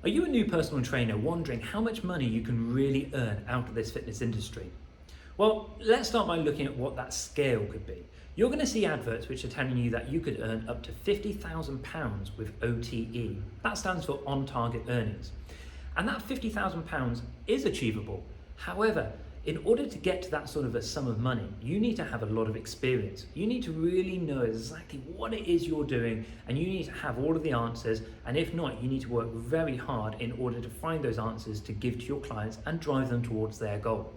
Are you a new personal trainer wondering how much money you can really earn out of this fitness industry? Well, let's start by looking at what that scale could be. You're going to see adverts which are telling you that you could earn up to £50,000 with OTE. That stands for on target earnings. And that £50,000 is achievable. However, in order to get to that sort of a sum of money, you need to have a lot of experience. You need to really know exactly what it is you're doing, and you need to have all of the answers. And if not, you need to work very hard in order to find those answers to give to your clients and drive them towards their goal.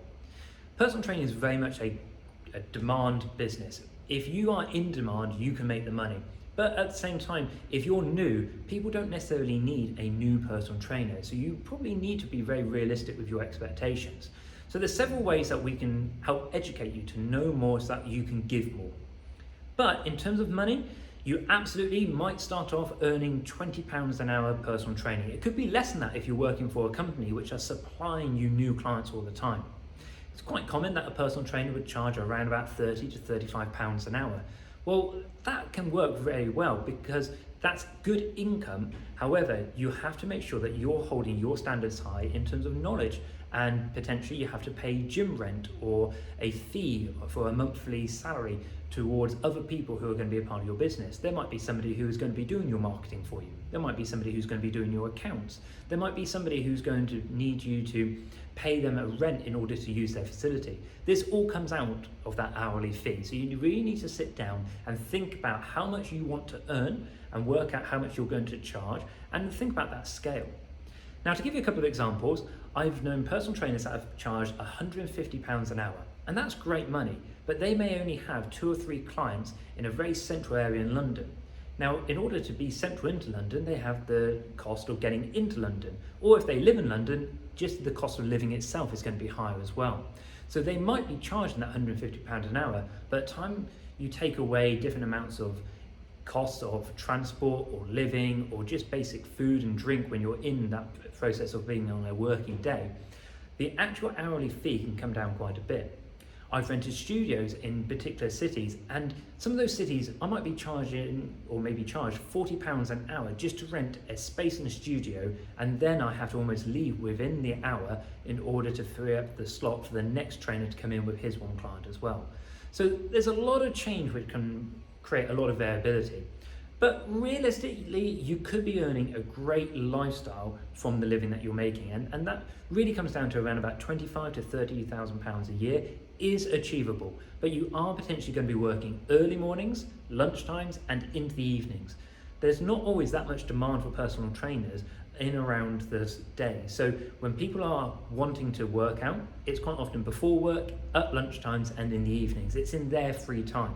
Personal training is very much a demand business. If you are in demand, you can make the money. But at the same time, if you're new, people don't necessarily need a new personal trainer. So you probably need to be very realistic with your expectations. So there's several ways that we can help educate you to know more so that you can give more. But in terms of money, you absolutely might start off earning £20 an hour personal training. It could be less than that if you're working for a company which are supplying you new clients all the time. It's quite common that a personal trainer would charge around about £30 to £35 an hour. Well, that can work very well because that's good income. However, you have to make sure that you're holding your standards high in terms of knowledge, and potentially you have to pay gym rent or a fee for a monthly salary towards other people who are going to be a part of your business. There might be somebody who is going to be doing your marketing for you. There might be somebody who's going to be doing your accounts. There might be somebody who's going to need you to pay them a rent in order to use their facility. This all comes out of that hourly fee. So you really need to sit down and think about how much you want to earn and work out how much you're going to charge and think about that scale. Now, to give you a couple of examples, I've known personal trainers that have charged £150 an hour, and that's great money, but they may only have 2 or 3 clients in a very central area in London. Now, in order to be central into London, they have the cost of getting into London, or if they live in London, just the cost of living itself is going to be higher as well. So they might be charging that £150 an hour, but at the time you take away different amounts of costs of transport or living or just basic food and drink when you're in that process of being on a working day, the actual hourly fee can come down quite a bit. I've rented studios in particular cities, and some of those cities I might be charging or maybe charge £40 an hour just to rent a space in a studio, and then I have to almost leave within the hour in order to free up the slot for the next trainer to come in with his one client as well. So there's a lot of change which can create a lot of variability. But realistically, you could be earning a great lifestyle from the living that you're making, and that really comes down to around about £25,000 to £30,000 a year is achievable. But you are potentially going to be working early mornings, lunchtimes, and into the evenings. There's not always that much demand for personal trainers in around the day. So when people are wanting to work out, it's quite often before work, at lunchtimes, and in the evenings. It's in their free time.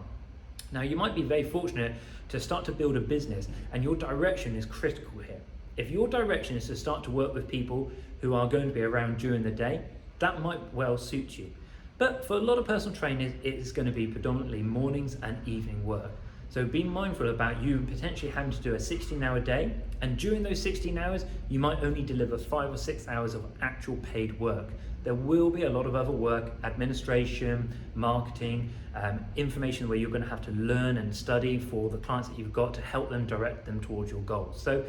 Now, you might be very fortunate to start to build a business, and your direction is critical here. If your direction is to start to work with people who are going to be around during the day, that might well suit you. But for a lot of personal trainers, it's going to be predominantly mornings and evening work. So be mindful about you potentially having to do a 16-hour day, and during those 16 hours, you might only deliver 5 or 6 hours of actual paid work. There will be a lot of other work, administration, marketing, information where you're going to have to learn and study for the clients that you've got to help them direct them towards your goals. So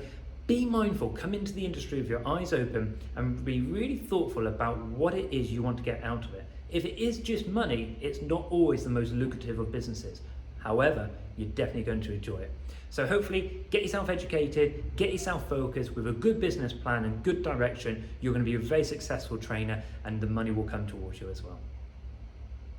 be mindful, come into the industry with your eyes open and be really thoughtful about what it is you want to get out of it. If it is just money, it's not always the most lucrative of businesses. However, you're definitely going to enjoy it. So hopefully get yourself educated, get yourself focused with a good business plan and good direction. You're going to be a very successful trainer, and the money will come towards you as well.